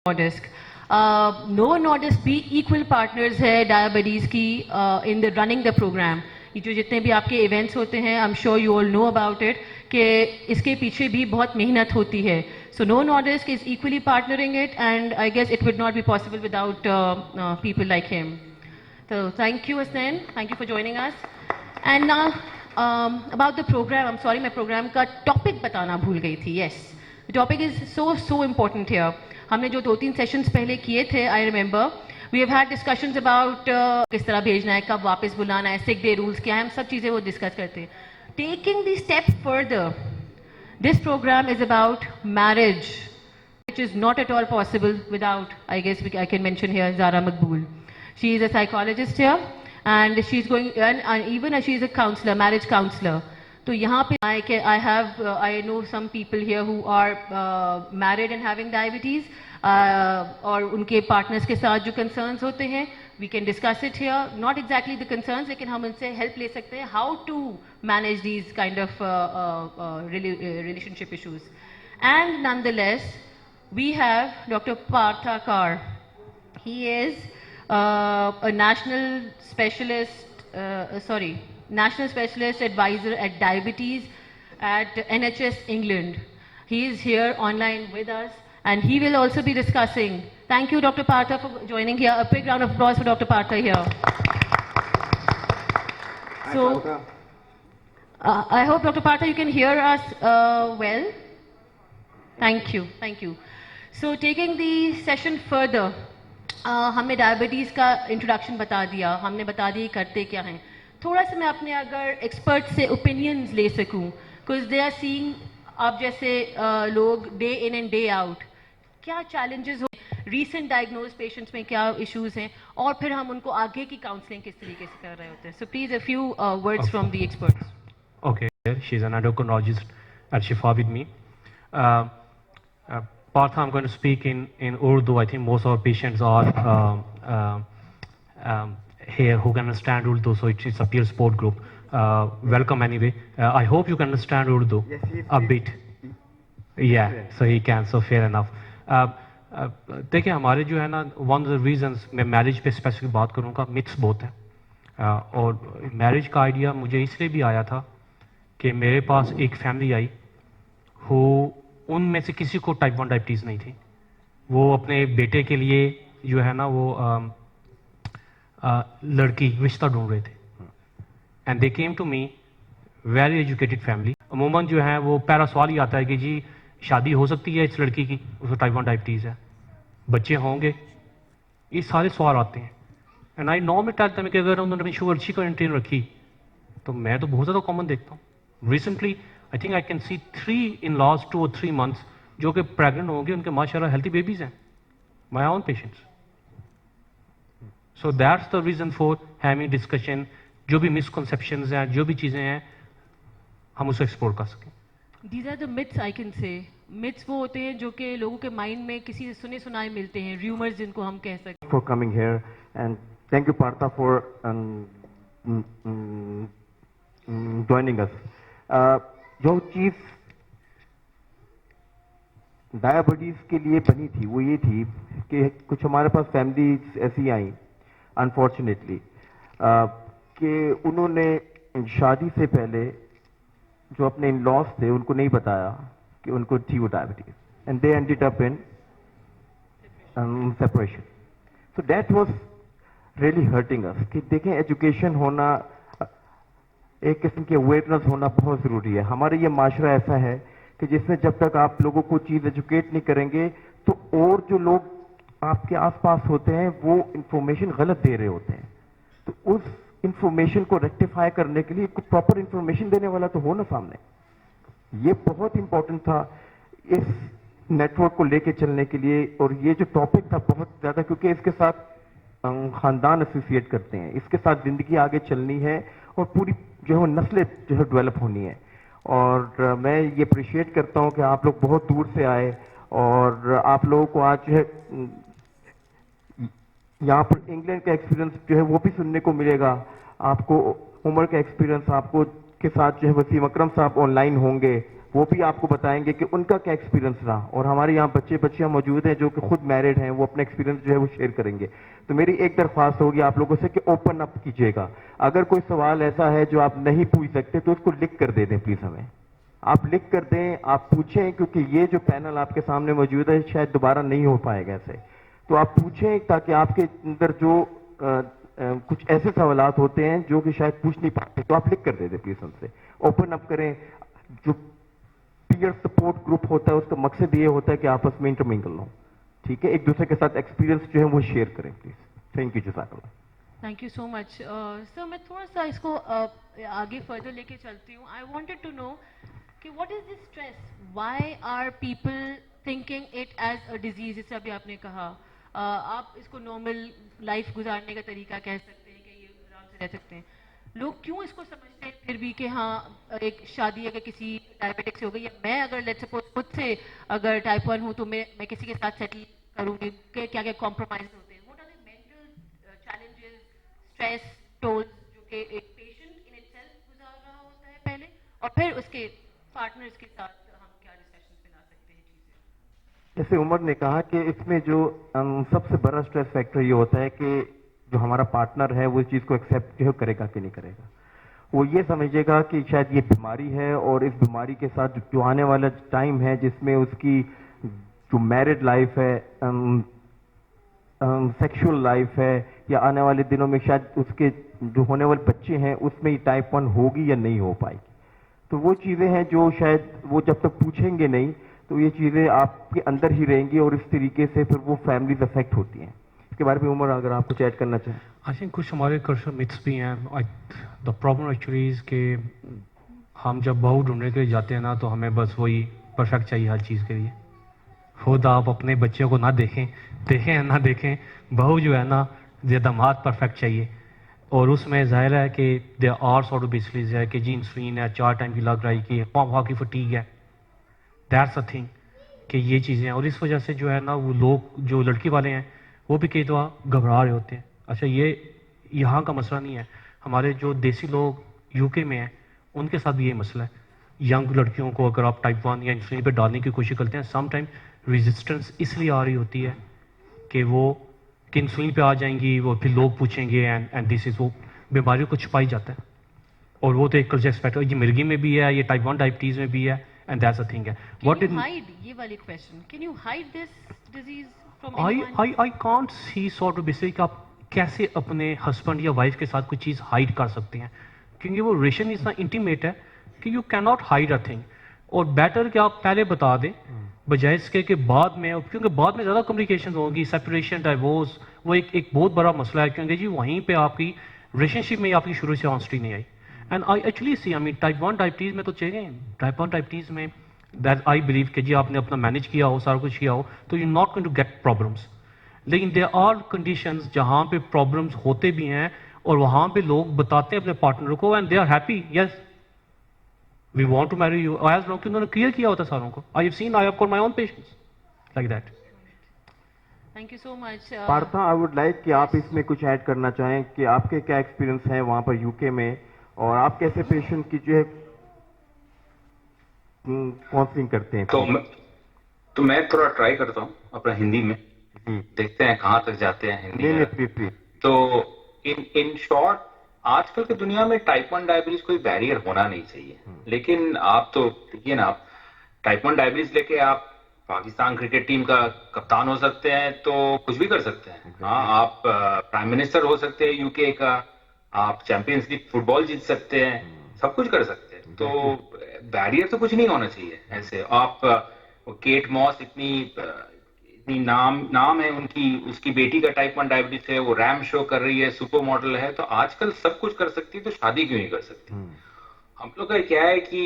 Nordisk. Novo Nordisk भी equal partners है diabetes की in the running the program. ये जो जितने भी आपके events होते हैं, I'm sure you all know about it, कि इसके पीछे भी बहुत मेहनत होती है. So Novo Nordisk is equally partnering it, and I guess it would not be possible without people like him. So thank you, Hasnain. Thank you for joining us. And now about the program. I'm sorry, मैं program का topic बताना भूल गई थी. Yes, the topic is so important here. हमने जो 2-3 sessions पहले किए थे, I remember we have had discussions about किस तरह भेजना है, कब वापस बुलाना है, सिक डे रूल्स क्या है, हम सब चीज़ें वो डिस्कस करते हैं. Taking the step further, this program is about marriage, which is not at all possible without, I guess I can mention here, Zara Maqbool. She is a psychologist here, and she's going, and even she is a counselor, marriage counselor. तो यहाँ पे I know some people here who are married and having diabetes, और उनके partners के साथ जो concerns होते हैं, we can discuss it here. Not exactly the concerns, लेकिन हम उनसे help ले सकते हैं how to manage these kind of relationship issues. And nonetheless, we have Dr. Partha Kar. He is a national specialist advisor at diabetes at NHS England. He is here online with us, and he will also be discussing. Thank you, Dr. Partha, for joining here. A big round of applause for Dr. Partha here. So, I hope, Dr. Partha, you can hear us well. Thank you. So, taking the session further, हमने diabetes का introduction बता दिया, हमने बता दिया करते क्या हैं. थोड़ा सा मैं अपने अगर एक्सपर्ट से ओपिनियंस ले सकूं, बिकॉज दे आर सीइंग, आप जैसे लोग day in and day out, क्या चैलेंजेस हो, रीसेंट डायग्नोज पेशेंट्स में क्या इश्यूज हैं, और फिर हम उनको आगे की काउंसलिंग किस तरीके से कर रहे होते हैं. So please a few words from the experts. Okay, she's an endocrinologist at Shifa with me. Partha, I'm going to speak in Urdu. I think most of our patients are here who can understand Urdu, so it's a peer support group. Welcome anyway. I hope you can understand Urdu. Yes, a bit. Yeah, so he can, so fair enough. देखिए हमारे जो है ना, one of the reasons मैं marriage पे specific बात करूँगा, myths बहुत हैं, और मैरिज का आइडिया मुझे इसलिए भी आया था कि मेरे पास एक फैमिली आई हो, उनमें से किसी को टाइप 1 डायबिटीज़ नहीं थी. वो अपने बेटे के लिए जो है ना वो लड़की रिश्ता ढूंढ रहे थे, and they came to me, very educated family. अमूमन जो है वो पहला सवाल ही आता है कि जी शादी हो सकती है इस लड़की की, उसको टाइप 1 डायबिटीज़ है, बच्चे होंगे, ये सारे सवाल आते हैं. एंड आई नो में टेल कि अगर उन्होंने अपनी शुगर अच्छी क्वारंटीन रखी, तो मैं तो बहुत ज़्यादा कॉमन देखता हूँ. Recently I think I can see 3 in last 2 or 3 months जो कि प्रेगनेंट होंगे, उनके माशाल्लाह हेल्थी बेबीज़ हैं, my own patients. So that's the reason for having discussion. जो भी misconceptions हैं, जो भी चीज़ें हैं, हम उसे explore कर सकें. These are the myths, I can say. Myths वो होते हैं जो कि लोगों के माइंड में किसी से सुने सुनाए मिलते हैं, rumors जिनको हम कह सकते हैं. For coming here, and thank you, Partha, for joining us. जो चीज़ डायबिटीज़ के लिए बनी थी वो ये थी कि कुछ हमारे पास फैमिली ऐसी आई अनफॉर्चुनेटली कि उन्होंने शादी से पहले जो अपने इन लॉस थे उनको नहीं बताया कि उनको थी वो diabetes, and they ended up in separation. So that was really hurting us. कि देखें, एजुकेशन होना, एक किस्म की अवेयरनेस होना बहुत ज़रूरी है. हमारे ये माशरा ऐसा है कि जिसमें जब तक आप लोगों को चीज़ एजुकेट नहीं करेंगे, तो और जो लोग आपके आसपास होते हैं वो इंफॉर्मेशन गलत दे रहे होते हैं. तो उस इंफॉर्मेशन को रेक्टिफाई करने के लिए प्रॉपर इंफॉर्मेशन देने वाला तो हो ना सामने. ये बहुत इंपॉर्टेंट था इस नेटवर्क को लेके चलने के लिए. और ये जो टॉपिक था बहुत ज़्यादा, क्योंकि इसके साथ ख़ानदान एसोसिएट करते हैं, इसके साथ ज़िंदगी आगे चलनी है और पूरी जो है नस्लें जो है डेवलप होनी है. और मैं ये अप्रिशिएट करता हूँ कि आप लोग बहुत दूर से आए, और आप लोगों को आज जो है यहाँ पर इंग्लैंड का एक्सपीरियंस जो है वो भी सुनने को मिलेगा. आपको उमर का एक्सपीरियंस, आपको के साथ जो है वसीम अकरम साहब ऑनलाइन होंगे, وہ بھی آپ کو بتائیں گے کہ ان کا کیا ایکسپیرینس رہا. اور ہمارے یہاں بچے بچیاں موجود ہیں جو کہ خود میرڈ ہیں, وہ اپنا ایکسپیرینس جو ہے وہ شیئر کریں گے. تو میری ایک درخواست ہوگی آپ لوگوں سے کہ اوپن اپ کیجیے گا. اگر کوئی سوال ایسا ہے جو آپ نہیں پوچھ سکتے تو اس کو لکھ کر دے دیں پلیز ہمیں. آپ لکھ کر دیں, آپ پوچھیں, کیونکہ یہ جو پینل آپ کے سامنے موجود ہے شاید دوبارہ نہیں ہو پائے گا ایسے. تو آپ پوچھیں تاکہ آپ کے اندر جو کچھ ایسے سوالات ہوتے ہیں جو کہ شاید پوچھ نہیں پاتے تو آپ لکھ کر دے دیں پلیز ہم سے. اوپن اپ کریں. جو پیئر سپورٹ گروپ ہوتا ہے اس کا مقصد یہ ہوتا ہے کہ آپس میں انٹرمنگل ہوں, ٹھیک ہے, ایک دوسرے کے ساتھ ایکسپیرینس جو ہے وہ شیئر کریں پلیز. تھینک یو, جزاک اللہ. تھینک یو سو مچ سر. میں تھوڑا سا اس کو آگے فردر لے کے چلتی ہوں. آئی وانٹیڈ ٹو نو کہ what is this stress, why are people thinking it as a disease. جیسے ابھی آپ نے کہا آپ اس کو نارمل لائف گزارنے کا طریقہ کہہ سکتے ہیں کہ یہ آرام سے رہ سکتے ہیں. لوگ کیوں اس کو سمجھتے ہیں پھر بھی کہ ہاں ایک شادی اگر کسی ڈائبیٹک سے ہو گئی, یا میں اگر لیٹ سپوز خود سے اگر ٹائپ 1 ہوں تو میں کسی کے ساتھ سیٹل کروں گی, کہ کیا کیا کمپرومائز ہوتے ہیں, what are the mental challenges, stress tools جو کہ ایک پیشنٹ ان اٹ سیلف گزار رہا ہوتا ہے پہلے, اور پھر اس کے پارٹنرز کے ساتھ ہم کیا ڈسکشن میں لا سکتے ہیں چیزیں. جیسے عمر نے کہا کہ اس میں جو سب سے بڑا اسٹریس فیکٹر یہ ہوتا ہے کہ جو ہمارا پارٹنر ہے وہ اس چیز کو ایکسیپٹ جو کرے گا کہ نہیں کرے گا. وہ یہ سمجھے گا کہ شاید یہ بیماری ہے, اور اس بیماری کے ساتھ جو آنے والا ٹائم ہے جس میں اس کی جو میرڈ لائف ہے, سیکشول لائف ہے, یا آنے والے دنوں میں شاید اس کے جو ہونے والے بچے ہیں اس میں یہ ٹائپ 1 ہوگی یا نہیں ہو پائے گی. تو وہ چیزیں ہیں جو شاید وہ جب تک پوچھیں گے نہیں تو یہ چیزیں آپ کے اندر ہی رہیں گی, اور اس طریقے سے پھر وہ فیملیز افیکٹ ہوتی ہیں. اس کے بارے میں عمر اگر آپ کچھ ایڈ کرنا چاہیں. آئی تھنک کچھ ہمارے کلچرل متس بھی ہیں. دا پرابلم ایکچولی از کہ ہم جب بہو ڈھونڈنے کے لیے جاتے ہیں نا تو ہمیں بس وہی پرفیکٹ چاہیے ہر چیز کے لیے. خود آپ اپنے بچوں کو نہ دیکھیں نہ دیکھیں, بہو جو ہے نا داماد پرفیکٹ چاہیے. اور اس میں ظاہر ہے کہ دے آر سارٹ آف بیسلیز ہے کہ جی انسولین ہے 4 ٹائم کی لگ رہی کہ خواہ کی فٹیگ ہے, دیٹس اے تھنگ کہ یہ چیزیں ہیں. اور اس وجہ سے جو ہے نا وہ لوگ جو لڑکی والے ہیں وہ بھی کئی دفعہ گھبرا رہے ہوتے ہیں. اچھا یہ یہاں کا مسئلہ نہیں ہے, ہمارے جو دیسی لوگ یو کے میں ہیں ان کے ساتھ بھی یہ مسئلہ ہے. ینگ لڑکیوں کو اگر آپ ٹائپ 1 یا انسولین پہ ڈالنے کی کوشش کرتے ہیں, سم ٹائم ریزسٹنس اس لیے آ رہی ہوتی ہے کہ وہ کہ انسولین پہ آ جائیں گی, وہ پھر لوگ پوچھیں گے اینڈ دس از, وہ بیماریوں کو چھپائی جاتا ہے. اور وہ تو ایک کلچر ایکسپیکٹ, یہ مرغی میں بھی ہے, یہ ٹائپ 1 ڈائبٹیز میں بھی ہے, اینڈ دیٹس اے تھنگ ہے. Can you hide, یہ والی question, can you hide this disease from anyone? I can't see sort of basically کہ آپ کیسے اپنے ہسبینڈ یا وائف کے ساتھ کوئی چیز ہائڈ کر سکتے ہیں, کیونکہ وہ ریلیشن اتنا انٹیمیٹ ہے کہ you can not hide a thing. اور بیٹر کہ آپ پہلے بتا دیں بجائے اس کے کہ بعد میں, کیونکہ بعد میں زیادہ کمیونیکیشن ہوں گی, سیپریشن, ڈائیورس, وہ ایک بہت بڑا مسئلہ ہے, کیونکہ جی وہیں پہ آپ کی ریلیشن شپ میں آپ کی شروع سے آنسٹی نہیں آئی. And I actually see I mean type 1 diabetes میں تو چاہیے, ٹائپ 1 ڈائبٹیز میں دیٹ آئی بلیو کہ جی آپ نے اپنا مینیج کیا ہو, سارا کچھ کیا ہو, تو you not going to get problems. لیکن دیر آر کنڈیشنز جہاں پہ پرابلمس ہوتے بھی ہیں, اور وہاں پہ لوگ بتاتے ہیں اپنے پارٹنر کو and they are happy, yes we want to marry you, as long کہ انہوں نے کلیئر کیا ہوتا ساروں کو. I have seen, I have got my own patience like that. Thank you so much. Partha, I would like کہ آپ اس میں کچھ ایڈ کرنا چاہیں کہ آپ کے کیا ایکسپیرینس ہیں وہاں پر یو کے میں, اور آپ کیسے پیشنٹ کی جو ہے کاؤنسلنگ کرتے ہیں. تو میں تھوڑا ٹرائی کرتا ہوں اپنا ہندی میں, دیکھتے ہیں کہاں تک جاتے ہیں ہندی. تو ان شارٹ آج کل کی دنیا میں ٹائپ 1 ڈائبٹیز کوئی بیریئر ہونا نہیں چاہیے. لیکن آپ تو دیکھیے نا, آپ ٹائپ 1 ڈائبٹیز لے کے آپ پاکستان کرکٹ ٹیم کا کپتان ہو سکتے ہیں, تو کچھ بھی کر سکتے ہیں. ہاں, آپ پرائم منسٹر ہو سکتے ہیں یو کے کا, آپ چیمپئنز لیگ فٹ بال جیت سکتے ہیں, سب کچھ کر سکتے ہیں. تو بیریئر تو کچھ نہیں ہونا چاہیے ایسے. آپ کیٹ ماس اتنی نام ہے ان کی, اس کی بیٹی کا ٹائپ 1 ڈائبٹیز ہے, وہ ریم شو کر رہی ہے, سپر ماڈل ہے, تو آج کل سب کچھ کر سکتی ہے, تو شادی کیوں نہیں کر سکتی. ہم لوگ کا کیا ہے کہ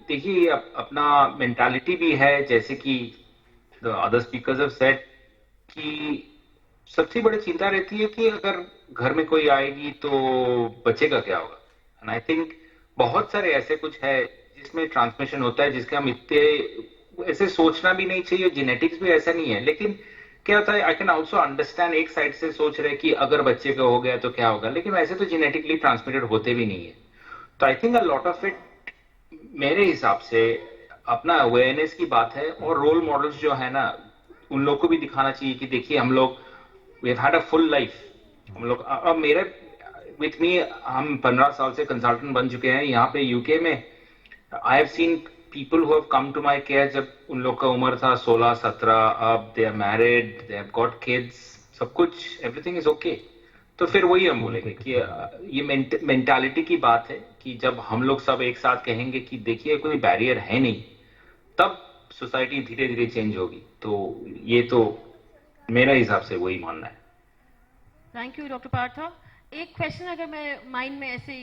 دیکھیے اپنا مینٹالٹی بھی ہے, جیسے کہ ادر اسپیکرز ہیو سیڈ کہ سب سے بڑی چنتا رہتی ہے کہ اگر گھر میں کوئی آئے گی تو بچے کا کیا ہوگا. اینڈ آئی تھنک بہت سارے ایسے کچھ ہے جس میں ٹرانسمیشن ہوتا ہے, جس کے ہم اتنے ایسے سوچنا بھی نہیں چاہیے. جینیٹکس بھی ایسا نہیں ہے, لیکن کیا ہوتا ہے, آئی کین آلسو انڈرسٹینڈ, ایک سائڈ سے سوچ رہے کہ اگر بچے کا ہو گیا تو کیا ہوگا, لیکن ویسے تو جینیٹکلی ٹرانسمیٹڈ ہوتے بھی نہیں ہے. تو I think a lot of it میرے حساب سے अपना अवेयरनेस की बात है और रोल मॉडल्स जो है ना उन लोग को भी दिखाना चाहिए कि देखिए हम लोग we have had a full life. हम लोग अब मेरे विथ मी हम 15 साल से कंसल्टेंट बन चुके हैं यहाँ पे यूके में. I have seen people who have come to my care जब उन लोग का उम्र था 16-17, अब they are married, they have got kids, सब कुछ everything is okay. तो फिर वही हम बोलेंगे कि ये मेंटालिटी की बात है कि जब हम लोग सब एक साथ कहेंगे कि देखिए कोई बैरियर है नहीं, तब सोसाइटी धीरे धीरे चेंज होगी. तो ये तो मेरा हिसाब से वही मानना है. Thank you doctor Partha. एक क्वेश्चन अगर मैं माइंड में ऐसे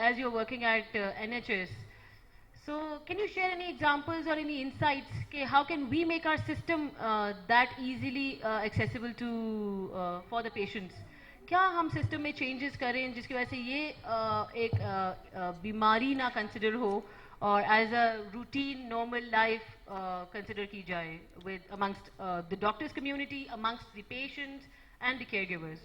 as you working at NHS, so can you share any examples or any insights ke how can we make our system that easily accessible to for the patients? क्या हम system में changes करें जिसकी वजह से ये एक बीमारी ना कंसिडर हो और as a routine normal life consider की जाए with amongst the doctors community, amongst the patients and the caregivers?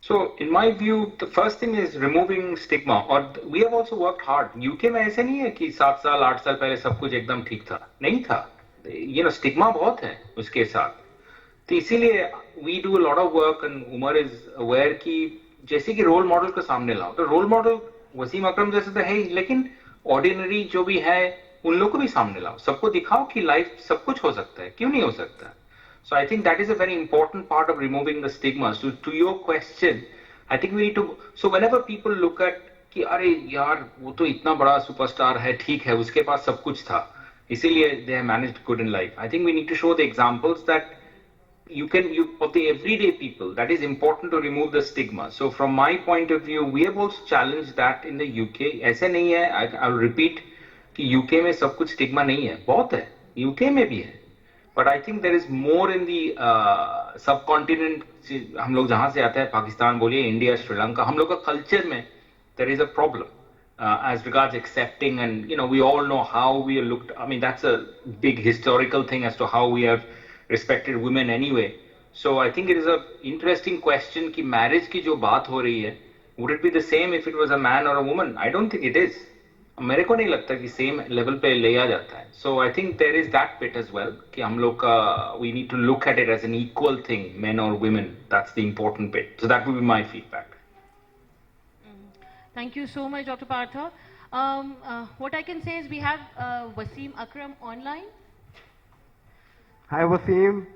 So, in my view, the first thing is removing stigma. और we have also worked hard. UK में ऐसे नहीं है कि 7 साल 8 साल पहले सब कुछ एकदम ठीक था. नहीं था. You know, stigma बहुत है उसके साथ. तो इसीलिए we do a lot of work and Umar is aware कि जैसे कि रोल मॉडल को सामने लाओ. तो रोल मॉडल वसीम अकरम जैसे तो है ही, लेकिन ऑर्डिनरी जो भी है उन लोग को भी सामने लाओ. सबको दिखाओ कि लाइफ सब कुछ हो सकता है. क्यों नहीं हो सकता? So I think that is a very important part of removing the stigma. So to your question, I think we need to. So whenever people look at कि अरे यार वो तो इतना बड़ा सुपरस्टार है, ठीक है उसके पास सब कुछ था, इसीलिए they have managed good in life. I think we need to show the examples that of the everyday people. That is important to remove the stigma. So from my point of view, we have also challenged that in the UK. ऐसे नहीं है. I'll repeat कि UK में सब कुछ stigma नहीं है, बहुत है. UK में भी है. But I think there is more in the subcontinent. हम लोग जहाँ से आते हैं, पाकिस्तान बोलिए, इंडिया, श्रीलंका, हम लोग का कल्चर में there is a problem as regards accepting, and you know we all know how we are looked. I mean that's a big historical thing as to how we have respected women anyway. So I think it is a interesting question कि marriage की जो बात हो रही है, would it be the same if it was a man or a woman? I don't think it is. मेरे को नहीं लगता कि सेम लेवल पे लिया जाता है. So I think there is that bit as well कि हम लोग का we need to look at it as an equal thing, men और women. That's the important bit. So that would be my feedback. Thank you so much, Dr. Partha. What I can say is we have Wasim Akram online. Hi Wasim.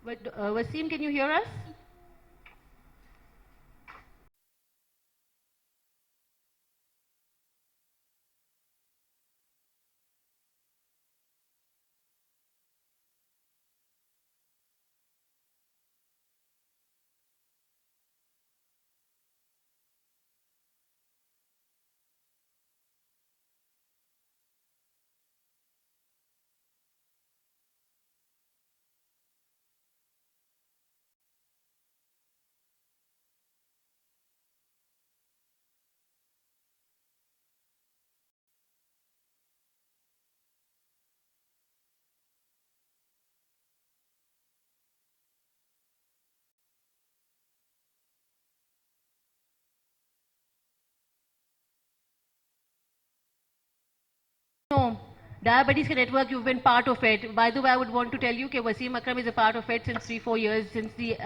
But, Wasim, can you hear us? No, Diabetes Ke Network, you've been part of it. By the way, I would want to tell you that Wasim Akram is a part of it since 3-4 years, since the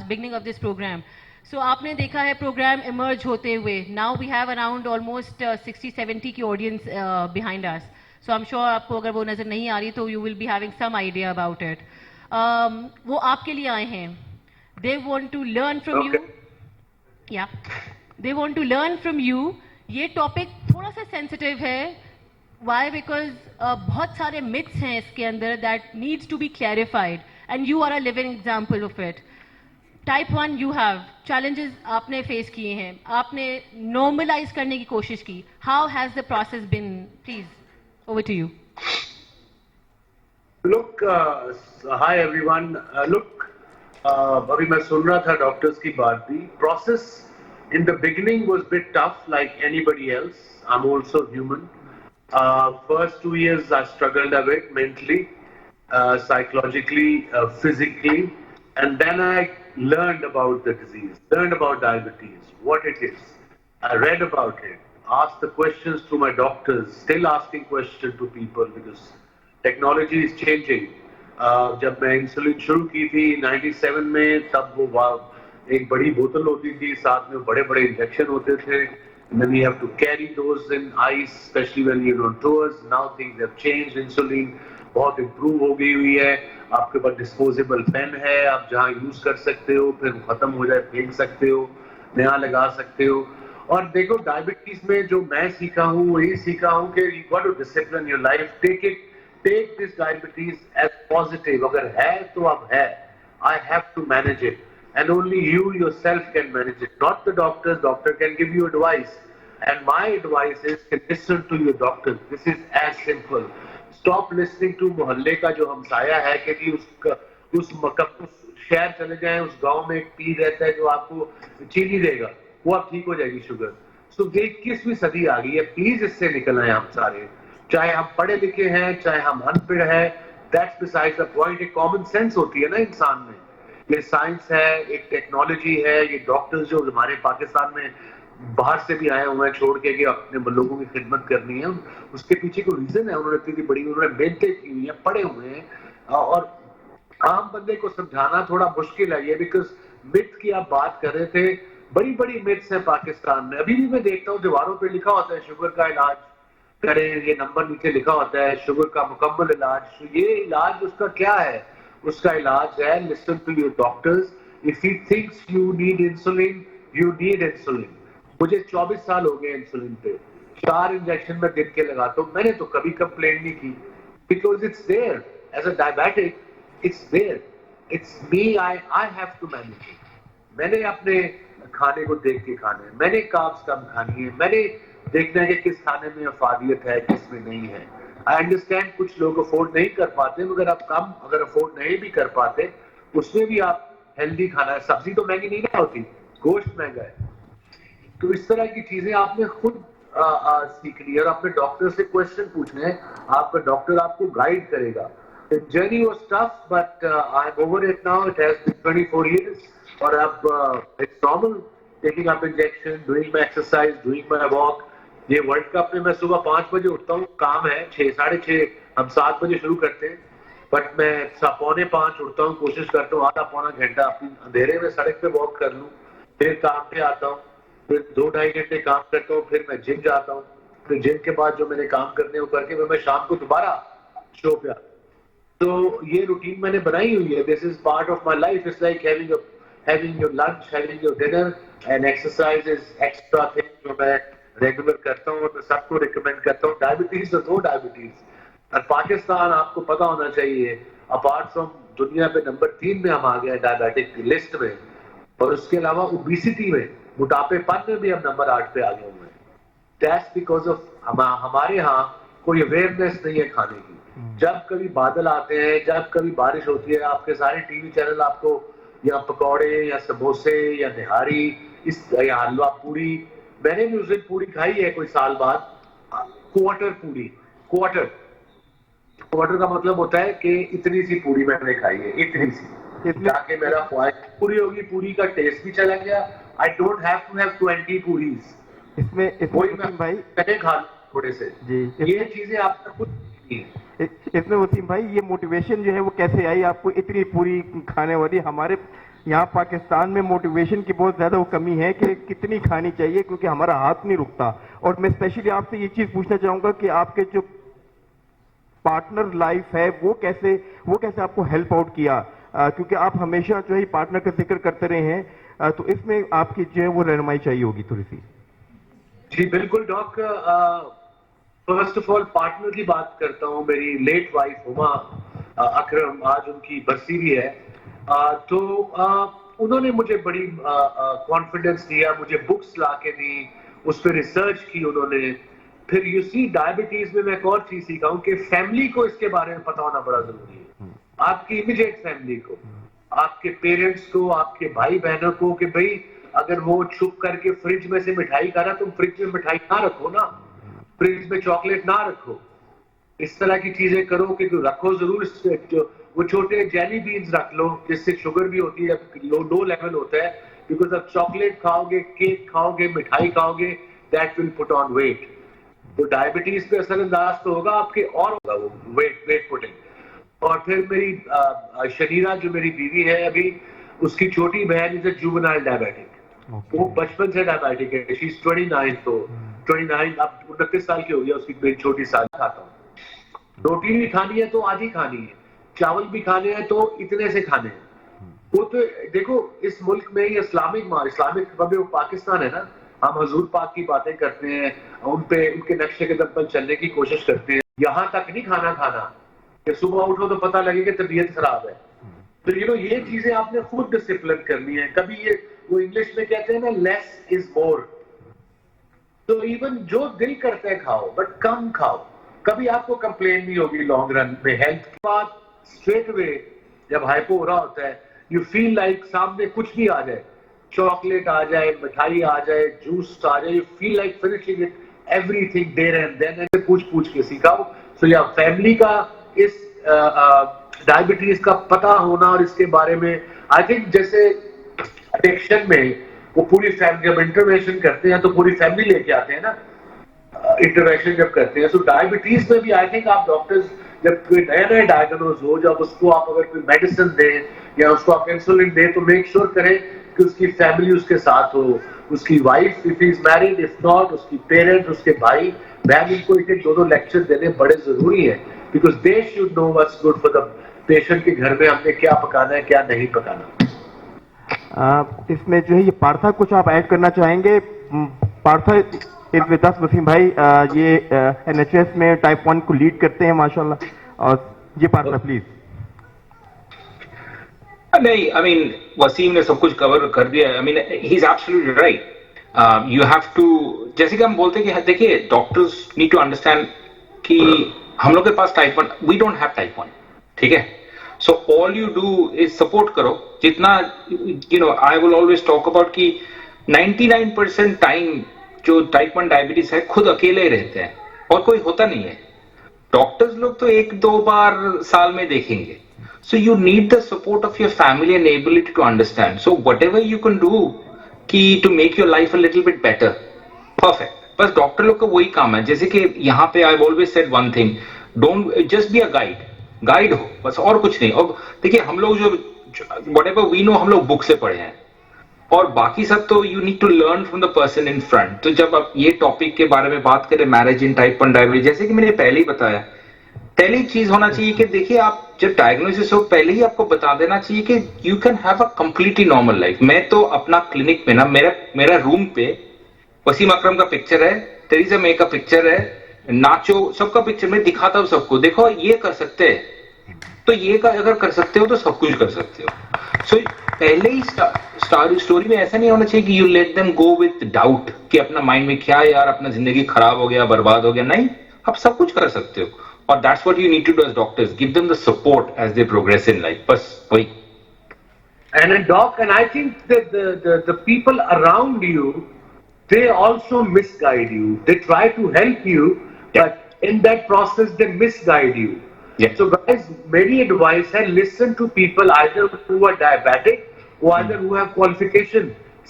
beginning of this program. So आपने देखा है program emerge होते हुए. Now we have around almost 60-70 की audience behind us. So I'm sure आपको अगर वो नज़र नहीं आ रही तो you will be having some idea about it. वो आपके लिए आए हैं. They want to learn from you. Yeah. They want to learn from you. ये topic थोड़ा सा sensitive है. Why? Because बहुत सारे myths हैं इसके अंदर that needs to be clarified, and you are a living example of it. Type 1 you have challenges आपने face किए हैं, आपने normalize करने की कोशिश की. How has the process been? Please, over to you. Look, hi everyone. Look, अभी मैं सुन रहा था doctors की बात भी. Process in the beginning was a bit tough, like anybody else. I'm also human. First 2 years I struggled a bit mentally, psychologically, physically, and then I learned about the disease, learned about diabetes, what it is. I read about it. ask the questions to my doctors, still asking questions to people because technology is changing. जब मैं insulin शुरू की थी 97 में, तब वो एक बड़ी बोतल होती थी, साथ में बड़े बड़े इंजेक्शन होते थे, and then we have to carry those in ice, especially when you're on tours. Now things have changed. Insulin बहुत improve हो गई हुई है, आपके पास डिस्पोजेबल पेन है, आप जहाँ यूज कर सकते हो, फिर खत्म हो जाए फेंक सकते हो, नया लगा सकते हो. और देखो डायबिटीज में जो मैं सीखा हूँ वही सीखा हूँ कि you got to discipline your life, take this diabetes as positive. अगर है तो अब है, I have to manage it and only you yourself can manage it, not the doctor. Doctor can give you advice, and my advice is to listen to your doctor. This is as simple. Stop listening to मोहल्ले का जो हमसाया है कि जी उस शहर चले जाएं, उस गांव में एक पीर रहता है जो आपको चीनी देगा, वो आप ठीक हो जाएगी शुगर. सो 21वीं सदी आ गई है, प्लीज इससे निकल आए हम सारे, चाहे हम पढ़े लिखे हैं चाहे हम अनपढ़ हैं. That's beside the point. एक कॉमन सेंस होती है ना इंसान में. ये साइंस है, एक टेक्नोलॉजी है, ये डॉक्टर्स जो हमारे पाकिस्तान में बाहर से भी आए हुए हैं छोड़ के कि अपने लोगों की खिदमत करनी है, उसके पीछे कोई रीजन है. उन्होंने इतनी बड़ी उन्होंने मेहनतें की हुई हैं, पढ़े हुए हैं, और आम बंदे को समझाना थोड़ा मुश्किल है ये. बिकॉज मिथ की आप बात कर रहे थे, बड़ी बड़ी मिथ्स हैं पाकिस्तान में. अभी भी मैं देखता हूँ दीवारों पे लिखा होता है शुगर का इलाज करें, ये नंबर नीचे लिखा होता है शुगर का मुकम्मल इलाज. ये इलाज उसका क्या है? उसका इलाज है listen to your doctors. If he thinks you need insulin, you need insulin. मुझे 24 साल हो गए इंसुलिन पे, 4 इंजेक्शन में दिन के लगाता हूँ. मैंने तो कभी कंप्लेंट नहीं की, because it's there as a diabetic, it's there, it's me, I have to manage it. मैंने अपने खाने को देख के खाना है, मैंने कार्ब्स कम खानी है, मैंने देखना है कि किस खाने में अफादियत है किस में नहीं है. आई अंडरस्टैंड कुछ लोग अफोर्ड नहीं कर पाते, मगर आप कम अगर अफोर्ड नहीं भी कर पाते उसमें भी आप हेल्दी खाना है. सब्जी तो महंगी नहीं ना होती, गोश्त महंगा है. तो इस तरह की चीजें आपने खुद सीख ली और अपने डॉक्टर से क्वेश्चन पूछने हैं, आपका डॉक्टर आपको गाइड करेगा. The journey was tough, but I'm over it now. It has been 24 years, और अब it's normal. Taking up injection, doing my exercise, doing my walk. ये वर्ल्ड कप में मैं सुबह 5 बजे उठता हूँ, काम है 6, 6:30, हम 7 बजे शुरू करते हैं, बट मैं 4:45 उठता हूँ, कोशिश करता हूँ आधा पौना घंटा अपनी अंधेरे में सड़क पे वॉक कर लूँ, फिर काम पे आता हूँ, फिर 2-2.5 घंटे काम करता हूँ, फिर मैं जिम जाता हूँ, फिर जिम के बाद जो मेरे काम करने वो करके फिर मैं शाम को दोबारा शो पे आता हूँ. तो ये रूटीन मैंने बनाई हुई है. This is part of my life. It's like having your lunch, having your dinner, and exercise is extra thing जो मैं रेगुलर करता हूँ और मैं सबको रिकमेंड करता हूँ. डायबिटीज और नो डायबिटीज, और पाकिस्तान आपको पता होना चाहिए अपार्ट फ्रॉम दुनिया पे नंबर 3 में हम आ गए डायबिटिक की लिस्ट में, और उसके अलावा ओबेसिटी में, मोटापेपन में भी हम नंबर 8 पे आ गए हुए हैं. दैट्स बिकॉज ऑफ हमारे यहाँ कोई अवेयरनेस नहीं है खाने की. जब कभी बादल आते हैं, जब कभी बारिश होती है, आपके सारे टीवी चैनल आपको या पकौड़े या समोसे या निहारी या हलवा पूरी. मैंने भी उस दिन पूरी खाई है कोई साल बाद, क्वार्टर पूरी. क्वार्टर का मतलब होता है कि इतनी सी पूरी मैंने खाई है, इतनी सी, ताकि मेरा ख्वाहिश पूरी होगी. पूरी का टेस्ट भी चला गया. I don't have to have 20 puris. इसमें भाई मैंने खा थोड़े से जी. ये चीजें आपका कुछ इसमें वसीम भाई ये मोटिवेशन जो है वो कैसे आई आपको इतनी पूरी खाने वाली? हमारे यहाँ पाकिस्तान में मोटिवेशन की बहुत ज्यादा वो कमी है कि कितनी खानी चाहिए, क्योंकि हमारा हाथ नहीं रुकता. और मैं स्पेशली आपसे ये चीज पूछना चाहूंगा कि आपके जो पार्टनर लाइफ है वो कैसे आपको हेल्प आउट किया, क्योंकि आप हमेशा जो है पार्टनर का जिक्र करते रहे हैं, तो इसमें आपकी जो है वो रहनुमाई चाहिए होगी थोड़ी सी. जी बिल्कुल doc. First of all partner की बात करता हूँ. मेरी लेट वाइफ हुमा अकरम, आज उनकी बरसी भी है. तो उन्होंने मुझे बड़ी कॉन्फिडेंस दिया, मुझे बुक्स ला के दी, उस पर रिसर्च की उन्होंने. फिर यू सी डायबिटीज में मैं एक और चीज सीखा हूँ कि फैमिली को इसके बारे में पता होना बड़ा जरूरी है. आपकी इमीडिएट फैमिली को, आपके पेरेंट्स को, आपके भाई बहनों को, कि भाई अगर वो छुप करके फ्रिज में से मिठाई खा रहा, तुम फ्रिज में मिठाई ना रखो ना, फ्रिज में चॉकलेट ना रखो. इस तरह की चीजें करो कि रखो जरूर. वो छोटे जेली बीन्स रख लो जिससे शुगर भी होती है, लो लेवल होता है. बिकॉज अब चॉकलेट खाओगे, केक खाओगे, मिठाई खाओगे, that will put on weight. तो डायबिटीज पे असर अंदाज तो होगा आपके, और होगा वो वेट पुटिंग. और फिर मेरी शनीरा जो मेरी बीवी है अभी, उसकी छोटी बहन इज अ जुवेनाइल डायबिटिक. वो बचपन से डायबिटिक है. शी इज 29, तो 29 अब 29 साल की हो गई उसकी. मेरी छोटी साल खाता हूँ. रोटी भी खानी है तो आधी खानी है, चावल भी खाने हैं तो इतने से खाने हैं. वो तो देखो इस मुल्क में ये इस्लामिक रिपब्लिक पाकिस्तान है ना, हम हजूर पाक की बातें करते हैं, उनके नक्शे कदम पर चलने की कोशिश करते हैं. यहाँ तक नहीं खाना कि सुबह उठो तो पता लगे कि तबीयत खराब है. तो ये चीजें आपने खुद डिसिप्लिन करनी है. कभी ये वो इंग्लिश में कहते हैं ना, लेस इज मोर. तो इवन जो दिल करता है खाओ, बट कम खाओ. कभी आपको कंप्लेन नहीं होगी लॉन्ग रन में. हेल्थ के बाद स्ट्रेट वे जब हाइपो हो रहा होता है, यू फील लाइक सामने कुछ भी आ जाए, चॉकलेट आ जाए, मिठाई आ जाए, जूस आ जाए, you feel like finishing it everything there and then. ऐसे पूछ के सीखाओ. सो या फैमिली का इस डायबिटीज का पता होना और इसके बारे में, आई थिंक जैसे एडिक्शन में वो पूरी फैमिली जब इंटरवेंशन करते हैं तो पूरी फैमिली लेके आते हैं ना, इंटरवेंशन जब करते हैं. सो डायबिटीज में भी आई थिंक आप डॉक्टर्स जब कोई नया डायग्नोज हो, जब उसको आप अगर कोई मेडिसिन दें या उसको आप इंसुलिन दें, तो मेक श्योर करें कि उसकी फैमिली उसके साथ हो, उसकी wife if is married, if not उसकी पेरेंट्स, उसके भाई बहन. इनको एक 2 लेक्चर देने बड़े जरूरी है, because they should know what's good for the patient के घर में हमने क्या पकाना है क्या नहीं पकाना. इसमें जो है ये पार्था, कुछ आप ऐड करना चाहेंगे? Partha is with us. Waseem भाई ये एनएचएस में टाइप 1 को लीड करते हैं माशाल्लाह. और ये पार्था प्लीज. नहीं, आई मीन वसीम ने सब कुछ कवर कर दिया. I mean he is absolutely right. You have to, जैसे कि हम बोलते हैं कि देखिए डॉक्टर्स नीड टू अंडरस्टैंड कि हम लोग के पास type 1, we don't have type 1, ठीक है. So all you do is support करो जितना. I will always talk about कि 99% टाइम जो टाइप 1 डायबिटीज है खुद अकेले रहते हैं और कोई होता नहीं है. डॉक्टर्स लोग तो 1-2 बार साल में देखेंगे. So you need the support of your family and ability to understand. So whatever you can do to make your life a little bit better, perfect. बस डॉक्टर लोग का वही काम है. जैसे कि यहाँ पे I've always said one thing, don't just be a guide हो बस, और कुछ नहीं. और देखिए हम लोग जो whatever we know हम लोग बुक से पढ़े हैं, और बाकी सब तो you need to learn from the person in front. तो जब आप ये टॉपिक के बारे में बात करें, मैरिज इन टाइप 1 डायबिटीज, जैसे कि मैंने पहले ही बताया, पहली चीज होना चाहिए कि देखिए आप जब डायग्नोसिस हो पहले ही आपको बता देना चाहिए कि you can have a completely normal life. मैं तो अपना क्लिनिक में ना, मेरा रूम पे वसीम अकरम का पिक्चर है, तेरेसा मे का पिक्चर है, नाचो सबका पिक्चर मैं दिखाता हूँ सबको. देखो ये कर सकते हैं, तो ये अगर कर सकते हो तो सब कुछ कर सकते हो. सो पहले ही स्टोरी में ऐसा नहीं होना चाहिए कि you let them go with doubt कि अपना माइंड में क्या यार अपना जिंदगी खराब हो गया, बर्बाद हो गया. नहीं, आप सब कुछ कर सकते हो. और that's what you need to do as doctors. Give them the support as they progress in life. बस वही. And I think that the people around you, they also misguide you. They try to help you, but in that process they misguide you. Yeah. So guys, मेरी advice है, listen to people either who are diabetic or either who have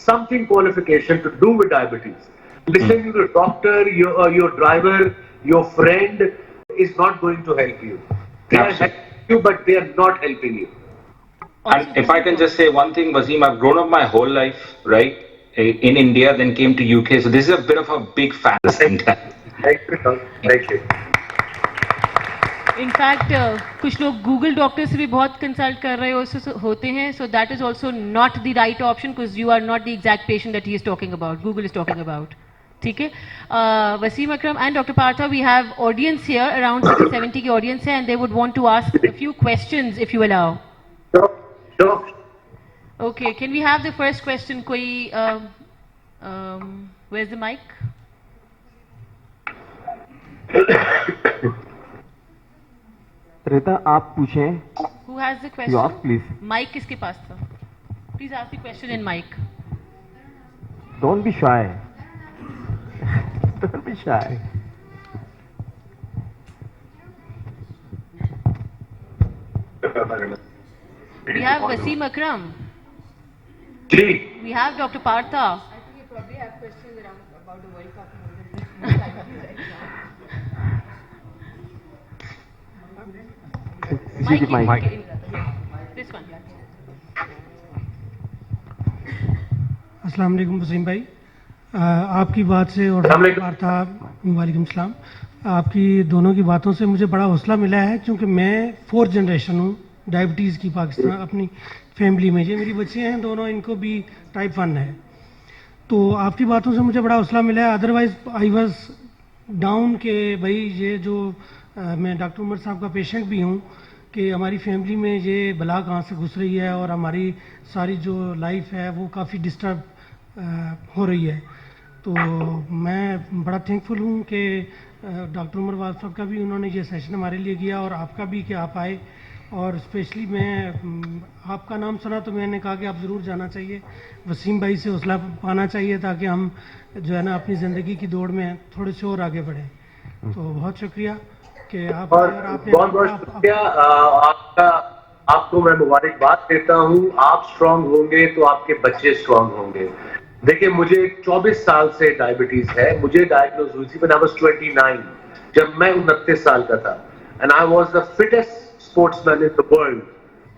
something qualification to do with diabetes. Listen to the doctor, your driver, your friend is not going to help you. They are helping you, but they are not helping you. And if I can just say one thing, Wasim, I've grown up my whole life, right, in India, then came to UK. So this is a bit of a big fan. Thank you. In fact, कुछ लोग Google doctor से भी बहुत consult कर रहे होते हैं. So that is also not the right option because you are not the exact patient that he is talking about. Google is talking about. ठीक है. Wasim Akram and Dr. Partha, we have audience here, around 70 की audience है, and they would want to ask a few questions if you allow. Sure. Okay, can we have the first question? कोई where's the mic? रेता आप पूछें. Who has the question? You ask, please. Mic किसके पास था? Please ask the question in mic. Don't be shy. Don't be shy. We have Wasim Akram. Ji. We have Dr. Partha. I think you probably have questions about the World Cup जी जी mic This one. अस्सलाम वालेकुम वसीम भाई, आपकी बात से और अस्सलाम वालेकुम। वालेकुम सलाम। आपकी दोनों की बातों से मुझे बड़ा हौसला मिला है, क्योंकि मैं 4th जनरेशन हूँ डायबिटीज़ की पाकिस्तान अपनी फैमिली में। ये मेरी बच्चियाँ हैं दोनों, इनको भी टाइप 1 है। तो आपकी बातों से मुझे बड़ा हौसला मिला है। अदरवाइज़ आई वाज डाउन कि भाई ये जो मैं डॉक्टर उमर साहब का पेशेंट भी हूँ कि हमारी फैमिली में ये बला कहाँ से घुस रही है और हमारी सारी जो लाइफ है वो काफ़ी डिस्टर्ब हो रही है। तो मैं बड़ा थैंकफुल हूँ कि डॉक्टर उमर वाल साहब का भी उन्होंने ये सेशन हमारे लिए किया और आपका भी कि आप आए। और स्पेशली मैं आपका नाम सुना तो मैंने कहा कि आप ज़रूर जाना चाहिए, वसीम भाई से हौसला पाना चाहिए ताकि हम जो है ना अपनी ज़िंदगी की दौड़ में थोड़े से और आगे बढ़ें। तो बहुत शुक्रिया कि आप और और आपने बहुत बहुत शुक्रिया आपका। आपको मैं मुबारकबाद देता हूँ। आप स्ट्रांग होंगे तो आपके बच्चे स्ट्रांग होंगे। देखिए, मुझे 24 साल से डायबिटीज है। मुझे डायग्नोज हुई थी व्हेन आई वाज 29, जब मैं 29 साल का था। And I was the fittest sportsman in the world.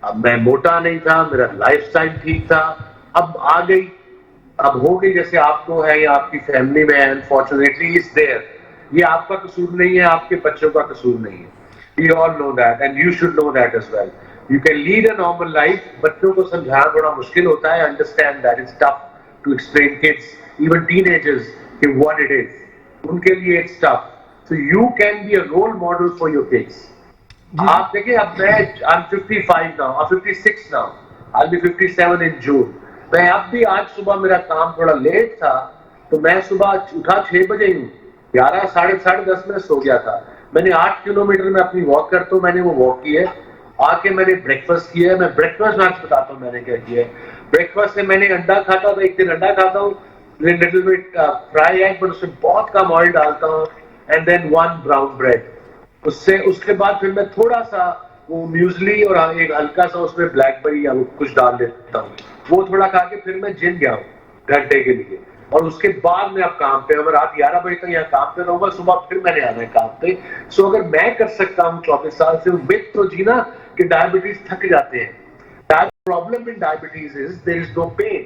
अब मैं मोटा नहीं था, मेरा लाइफस्टाइल ठीक था। अब आ गई, अब हो गई जैसे आपको है या आपकी फैमिली में है। Unfortunately is there. ये आपका कसूर नहीं है, आपके बच्चों का कसूर नहीं है। We all know that and you should know that as well. You can lead a normal life. बच्चों को समझाना बड़ा मुश्किल होता है। Understand that it's tough to explain kids, even teenagers, कि what it is. उनके लिए it's tough. So you can be a role model for your kids. आप देखिए, अब मैं I'm 55 now, I'm 56 now. I'll be 57 in June. मैं अब भी आज सुबह मेरा काम थोड़ा लेट था, तो मैं सुबह उठा 6 बजे ही, 11 साढ़े 10 में सो गया था। मैंने 8 किलोमीटर में अपनी वॉक करता हूँ, मैंने वो वॉक की है। आके मैंने ब्रेकफास्ट किया है। मैं ब्रेकफास्ट में आपको बताता हूँ मैंने क्या किया है। ब्रेकफास्ट में मैंने अंडा खाता हूँ, एक दिन अंडा खाता हूँ, little bit fry egg, but उसमें बहुत कम ऑयल डालता हूँ, एंड देन 1 ब्राउन ब्रेड। उसके बाद फिर मैं थोड़ा सा वो म्यूजली और एक हल्का सा उसमें ब्लैकबेरी या वो कुछ डाल देता हूँ। वो थोड़ा खा के फिर मैं जिम गया हूँ घंटे के लिए, और उसके बाद मैं अब काम पे, अगर रात 11 बजे तक यहाँ काम पे रहूंगा, सुबह फिर मैंने आना है काम पे। सो अगर मैं कर सकता हूँ 24 साल से, मिथ तो जीना कि डायबिटीज थक जाते हैं। Problem in diabetes is there is no pain.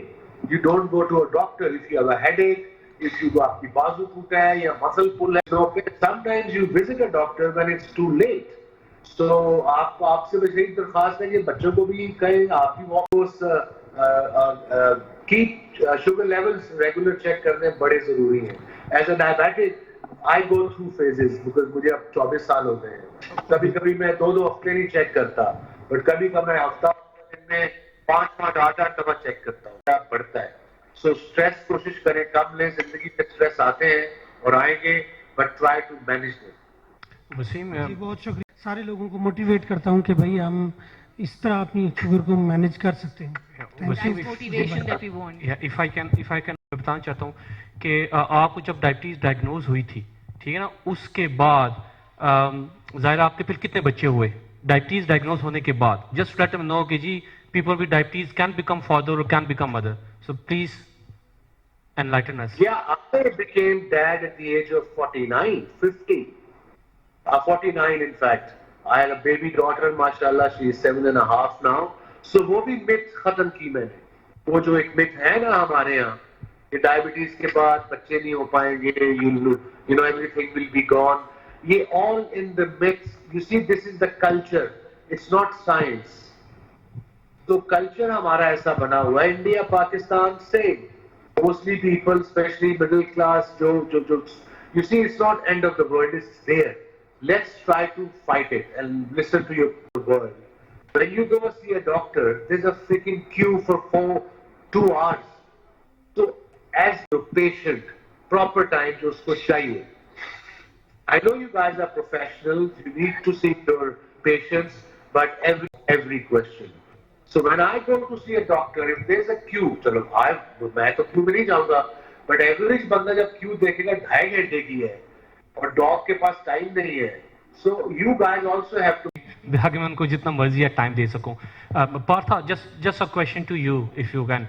You don't go to a doctor if you have a headache, if you आपकी बाजू टूटा है या मसल पुल है, तो sometimes you visit a doctor when it's too late. So आपसे बस यही दरख्वास्त है कि बच्चों को भी कहें, आप भी keep sugar levels regular check करने बड़े जरूरी हैं। As a diabetic I go through phases, because मुझे अब 24 साल हो गए हैं। कभी कभी मैं 2 हफ्ते नहीं चेक करता, बट कभी कभी मैं हफ्ता में 5 8 दफा चेक करता हूँ। बढ़ता है। सो स्ट्रेस कोशिश करें कम लें। जिंदगी में स्ट्रेस आते हैं और आएंगे, but try to manage them. Waseem, ji बहुत शुक्रिया। सारे लोगों को मोटिवेट करता हूँ कि भाई हम इस तरह अपनी शुगर को मैनेज कर सकते हैं। Wasim, That's motivation that we want. if I can मैं बताना चाहता हूँ कि आपको जब डायबिटीज डायग्नोज हुई थी, ठीक है ना, उसके बाद ज़ाहिर आपके फिर कितने बच्चे हुए डायबिटीज डायग्नोज होने के बाद? जस्ट लेट देम नो कि जी people with diabetes can become father or can become mother. So please enlighten us. Yeah, I became dad at the age of 49, 50. 49 in fact. I had a baby daughter, mashallah, she is 7.5 now. So वो भी myth खत्म की मैंने। वो जो एक myth है ना हमारे यहाँ कि डायबिटीज के बाद बच्चे नहीं हो पाएंगे, you know everything will be gone. ये all in the myths. You see, this is the culture. It's not science. तो कल्चर हमारा ऐसा बना हुआ है। इंडिया पाकिस्तान से mostly people, specially middle class, जो you see, it's not end of the world, it's there. Let's try to fight it and listen to your word. When you go see a doctor, there is a fricking queue for 2 hours. तो as the patient proper time जो उसको चाहिए। I know you guys are professionals, you need to see your patients, but every question. So when I go to see a doctor, if there's a queue, चलो मैं तो Q में नहीं जाऊंगा, but average बंदा जब क्यू देखेगा 2.5 घंटे की है और डॉग के पास टाइम नहीं है, so you guys also have to. ताकि मैं उनको जितना मर्जी टाइम दे सकूं। Partha, just a question to you if you can.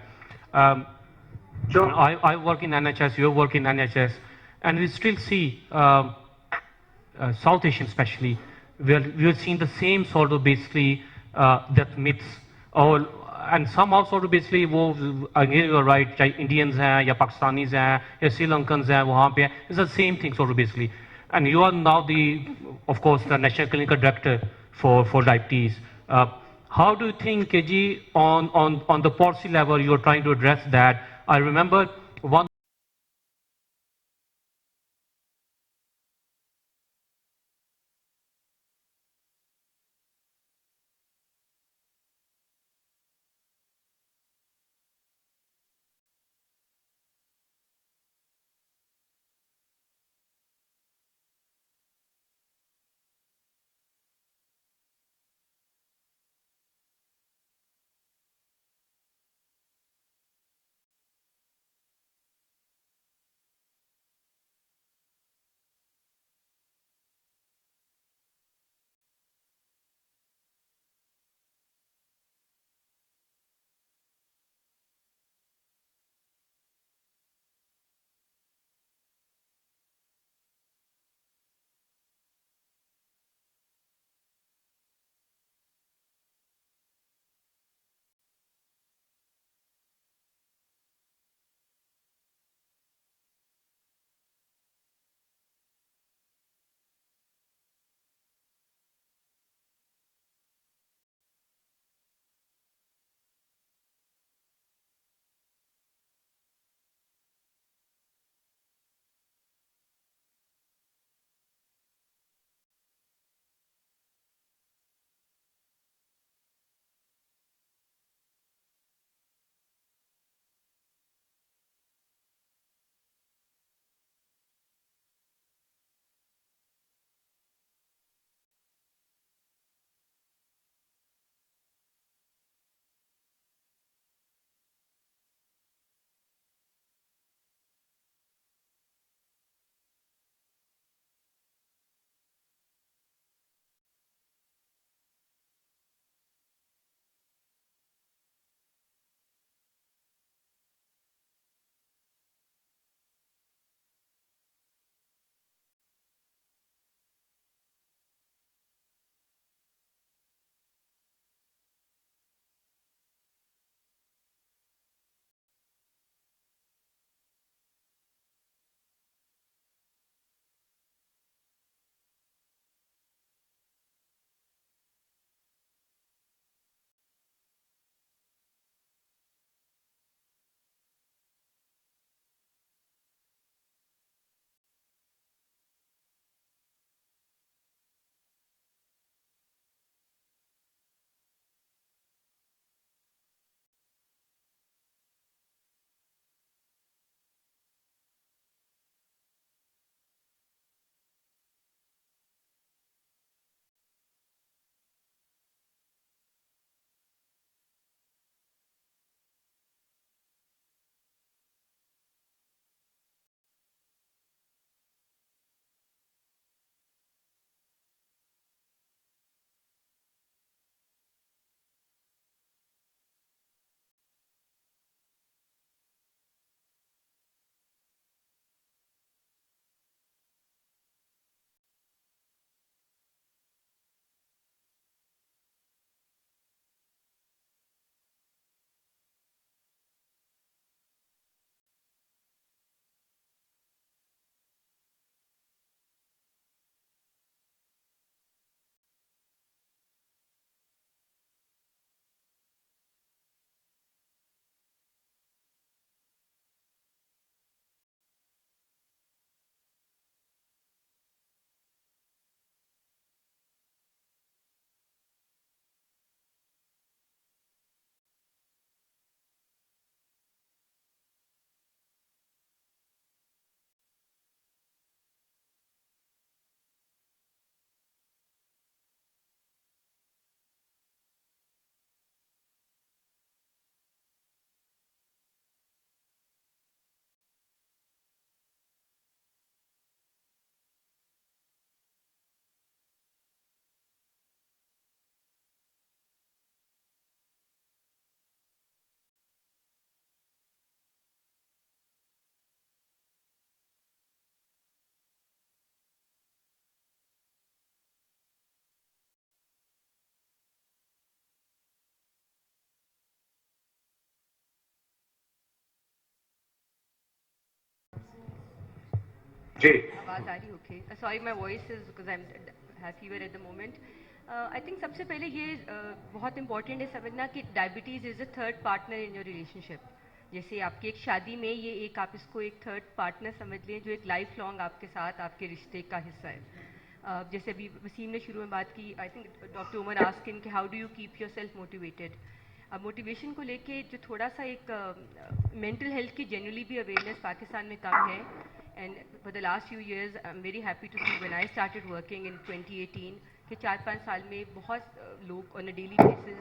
Sure. I work in NHS, you work in NHS, and we still see South Asian especially we have seen the same sort of basically death myths, or and somehow sort of basically वो again you're right, चाहे Indians हैं या Pakistanis हैं या Sri Lankans हैं वहाँ पे it's the same thing sort of basically, and you are now the of course the National Clinical Director for diabetes. How do you think, KG, on the policy level you are trying to address that? I remember one जी आवाज़ आ रही? Okay, sorry my voice is because I have fever at the moment. I think सबसे पहले ये बहुत important है समझना कि diabetes is a third partner in your relationship. जैसे आपकी एक शादी में ये एक आप इसको एक थर्ड पार्टनर समझ लें जो एक लाइफ लॉन्ग आपके साथ आपके रिश्ते का हिस्सा है. जैसे अभी वसीम ने शुरू में बात की, I think doctor Umar asking कि how do you keep yourself motivated. अब मोटिवेशन को लेके जो थोड़ा सा एक मेंटल हेल्थ की जनरली भी अवेयरनेस पाकिस्तान में कम है. And for the last few years I am very happy to see when I started working in 2018 कि 4-5 साल में बहुत लोग on a daily basis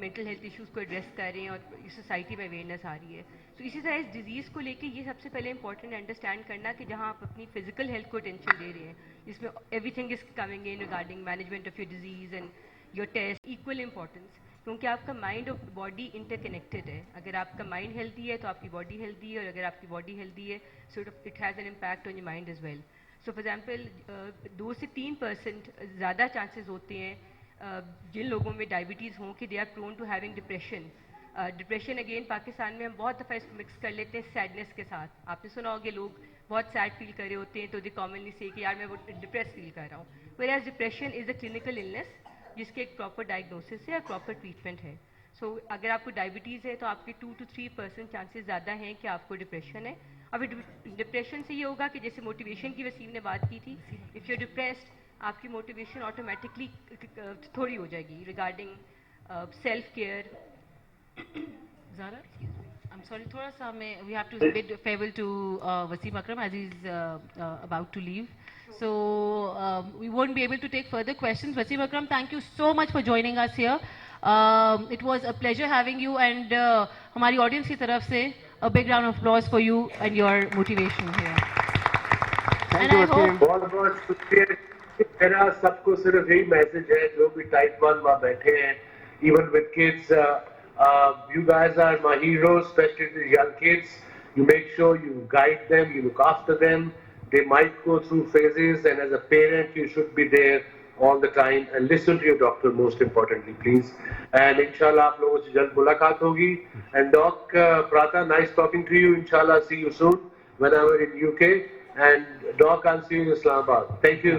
mental health issues को एड्रेस कर रहे हैं और इस सोसाइटी में अवेयरनेस आ रही है. तो इसी तरह इस डिजीज़ को लेके ये सबसे पहले इंपॉर्टेंट अंडरस्टैंड करना कि जहाँ आप अपनी फिजिकल हेल्थ को टेंशन दे रहे हैं, जिसमें everything is coming in regarding management of your disease and your test, equal importance. क्योंकि आपका माइंड और बॉडी इंटरकनेक्टेड है. अगर आपका माइंड हेल्दी है तो आपकी बॉडी हेल्दी है, और अगर आपकी बॉडी हेल्दी है so it has an impact on your mind as well. So for example 2 से 3% ज़्यादा चांसेस होते हैं जिन लोगों में डायबिटीज़ हों कि they are prone to having depression. Depression again Pakistan में हम बहुत दफ़ा इसको मिक्स कर लेते हैं सैडनेस के साथ. आपने सुना होगा लोग बहुत सैड फील कर रहे होते हैं तो दे कॉमनली से कि यार मैं वो डिप्रेस फील कर रहा हूँ. Whereas depression is a clinical illness जिसके एक प्रॉपर डायग्नोसिस है और प्रॉपर ट्रीटमेंट है. सो अगर आपको डायबिटीज़ है तो आपके 2 to 3% चांसेस ज़्यादा हैं कि आपको डिप्रेशन है. अब डिप्रेशन से ये होगा कि जैसे मोटिवेशन की वसीम ने बात की थी, इफ़ यू डिप्रेस्ड आपकी मोटिवेशन ऑटोमेटिकली थोड़ी हो जाएगी regarding self care. Zara, I'm sorry, थोड़ा सा we have to bid farewell to Wasim Akram as he's about to leave. So we won't be able to take further questions. Wasim Akram, thank you so much for joining us here. It was a pleasure having you, and हमारी audience की तरफ से a big round of applause for you and your motivation here. Thank you, Wasim. बहुत बहुत शुक्रिया. मेरा सबको सिर्फ यही मैसेज है जो भी टाइप 1 वहाँ बैठे हैं, even with kids, you guys are my heroes, especially the young kids. You make sure you guide them, you look after them. They might go through phases, and as a parent you should be there all the time and listen to your doctor most importantly, please. And inshallah आप लोगों से जल्द मुलाकात होगी. And Doc Prata, nice talking to you. Inshallah see you soon whenever in UK. And Doc, I'll see you in Islamabad. Thank you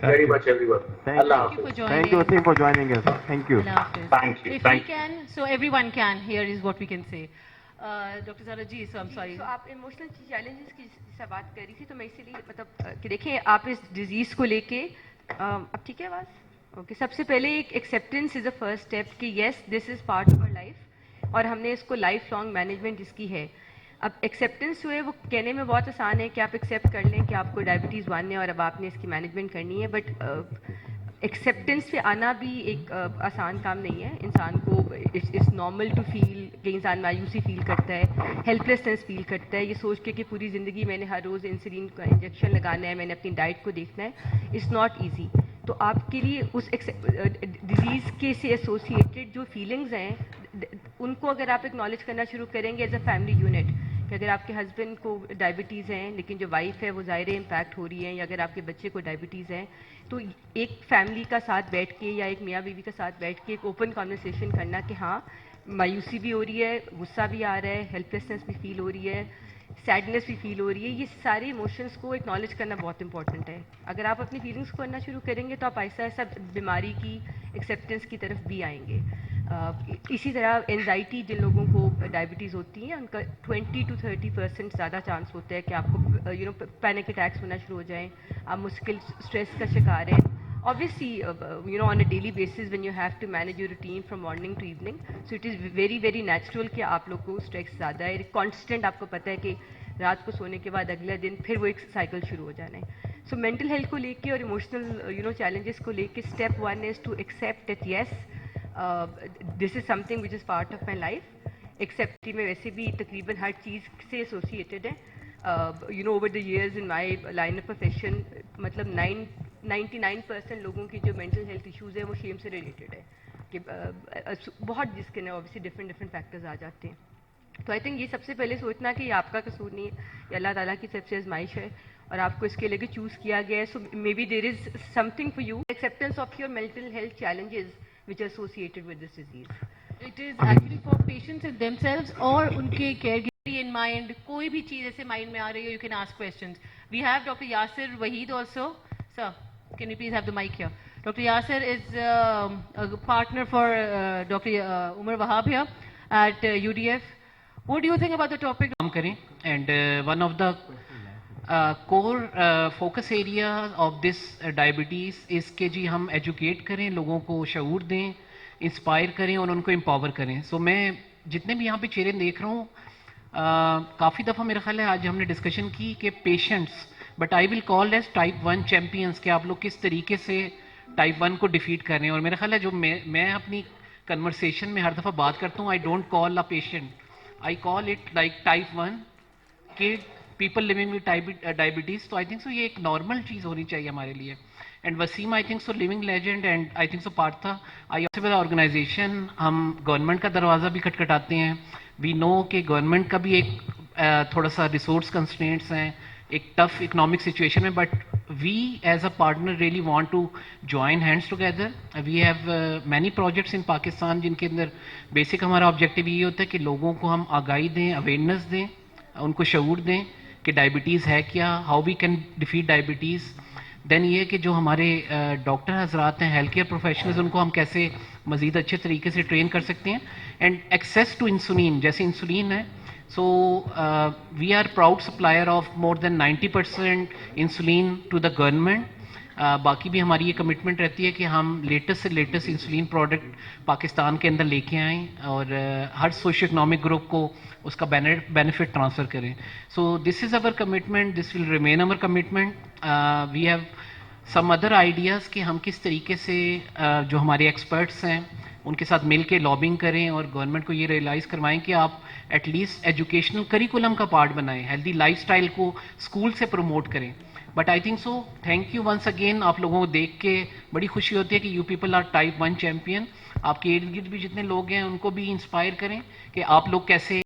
very much everyone. Allah Thank you for Hafiz. joining. Thank you, Wasim, for joining us. Thank you. Allah Hafiz. Thank you, If we thank you. can, so everyone can. Here is what we can say. Dr. Zara ji, so I'm sorry. तो आप emotional challenges की जैसा बात कर रही थी, तो मैं इसीलिए मतलब कि देखिए आप इस डिजीज़ को लेके अब ठीक है आवाज़? ओके. सबसे पहले एक acceptance is the first step कि yes this is part of our life और हमने इसको लाइफ लॉन्ग मैनेजमेंट इसकी है. अब एक्सेप्टेंस जो है वो कहने में बहुत आसान है कि आप एक्सेप्ट कर लें कि आपको डायबिटीज़ 1 है और अब आपने इसकी मैनेजमेंट करनी है, बट एक्सेप्टेंस पे आना भी एक आसान काम नहीं है. इंसान को इट्स नॉर्मल टू फील कि इंसान मायूसी फील करता है, हेल्पलेसनेस फील करता है, ये सोच के कि पूरी ज़िंदगी मैंने हर रोज़ इंसुलिन का इंजेक्शन लगाना है, मैंने अपनी डाइट को देखना है. It's not easy. तो आपके लिए उस डिजीज़ के से एसोसिएटेड जो फीलिंग्स हैं उनको अगर आप एक्नॉलेज करना शुरू करेंगे एज अ फैमिली यूनिट, कि अगर आपके हस्बैंड को डायबिटीज़ हैं लेकिन जो वाइफ है वो ज़ाहिर इम्पैक्ट हो रही है, या अगर आपके बच्चे को डायबिटीज़ है, तो एक फैमिली का साथ बैठ के या एक मियाँ बीवी का साथ बैठ के एक ओपन कॉन्वर्सेशन करना कि हाँ मायूसी भी हो रही है, गुस्सा भी आ रहा है, हेल्पलेसनेस भी फील हो रही है, सैडनेस भी फील हो रही है, ये सारे इमोशंस को एक्नॉलेज करना बहुत इंपॉर्टेंट है. अगर आप अपनी फीलिंग्स को करना शुरू करेंगे तो आप ऐसा ऐसा बीमारी की एक्सेप्टेंस की तरफ भी आएंगे. इसी तरह एंजाइटी जिन लोगों को डायबिटीज़ होती है उनका 20 to 30% ज़्यादा चांस होता है कि आपको पैनिक अटैक्स होना शुरू हो जाएं, आप मुश्किल स्ट्रेस का शिकार हैं. Obviously, on a daily basis when you have to manage your routine from morning to evening, so it is very very natural कि आप लोग को स्ट्रेस ज़्यादा है. कांस्टेंट आपको पता है कि रात को सोने के बाद अगले दिन फिर वो एक साइकिल शुरू हो जाना है. सो मेंटल हेल्थ को लेके और इमोशनल चैलेंजेस को लेके step 1 is to accept that yes this is something which is part of my life. Accept में वैसे भी तकरीबन हर चीज़ से एसोसिएटेड है. Over the years in my line of profession मतलब 99% लोगों की जो मेंटल हेल्थ इश्यूज़ है वो शेम से रिलेटेड है कि बहुत जिसके ना ऑब्वियसली डिफरेंट फैक्टर्स आ जाते हैं. तो आई थिंक ये सबसे पहले सोचना कि ये आपका कसूर नहीं है, ये अल्लाह ताला की सबसे आजमाइश है और आपको इसके लिए चूज़ किया गया है. So maybe there is something for you. Acceptance of your mental health challenges which are associated with this disease. It is actually for patients and themselves और उनके caregiver in mind. कोई भी चीज़ ऐसे mind में आ रही हो, you can ask questions. We have Dr. Yasir Waheed also. Sir, can you please have the mic here? Dr. Yasir is a partner for Dr. Umar Wahab here at UDF. What do you think about the topic? काम करें and one of the core focus area of this diabetes is कि जी हम educate करें, लोगों को शऊर दें, inspire करें और उनको एम्पावर करें. सो मैं जितने भी यहाँ पे चेहरे देख रहा हूँ, काफ़ी दफ़ा मेरा ख्याल है आज हमने डिस्कशन की कि patients, but I will call as type 1 champions, कि आप लोग किस तरीके से टाइप 1 को डिफीट कर रहे हैं. और मेरा ख्याल है जो मैं अपनी कन्वर्सेशन में हर दफ़ा बात करता हूँ, I don't call a patient, I call it like type 1 कि पीपल लिविंग विद डायबिटीज़. तो आई थिंक सो ये एक नॉर्मल चीज़ होनी चाहिए हमारे लिए. And Waseem I think so living legend, and I think so Partha I also organisation, हम गवर्नमेंट का दरवाज़ा भी खटखटाते हैं. वी नो कि गवर्नमेंट का भी एक थोड़ा सा रिसोर्स कंस्ट्रेंट्स हैं, एक टफ इकोनॉमिक सिचुएशन में, but we as a partner really want to join hands together. We have many projects in Pakistan जिनके अंदर बेसिक हमारा ऑब्जेक्टिव ये होता है कि लोगों को हम आगाही दें, अवेयरनेस दें, उनको शऊर दें कि डायबिटीज़ है क्या, how we can defeat diabetes. Then ये कि जो हमारे डॉक्टर हजरात हैं, हेल्थ केयर प्रोफेशनल्स, उनको हम कैसे मज़ीद अच्छे तरीके से ट्रेन कर सकते हैं. एंड एक्सेस टू इंसुलिन, जैसे इंसुलिन है, so we are proud supplier of more than 90% insulin to the government. बाकी भी हमारी ये कमिटमेंट रहती है कि हम लेटेस्ट से लेटेस्ट इंसुलिन प्रोडक्ट पाकिस्तान के अंदर लेके आएँ और हर सोशो इकनॉमिक ग्रुप को उसका बेनिफिट ट्रांसफ़र करें. So this is our commitment, this will remain our commitment. We have some other ideas कि हम किस तरीके से जो हमारे एक्सपर्ट्स हैं उनके साथ मिल के लॉबिंग करें और गवर्नमेंट को ये रियलाइज़ करवाएं कि आप एटलीस्ट एजुकेशनल करिकुलम का पार्ट बनाएं, हेल्दी लाइफस्टाइल को स्कूल से प्रमोट करें. But I think so, thank you once again. आप लोगों को देख के बड़ी खुशी होती है कि you people are type 1 champion. आपके इर्द गिर्द भी जितने लोग हैं उनको भी इंस्पायर करें कि आप लोग कैसे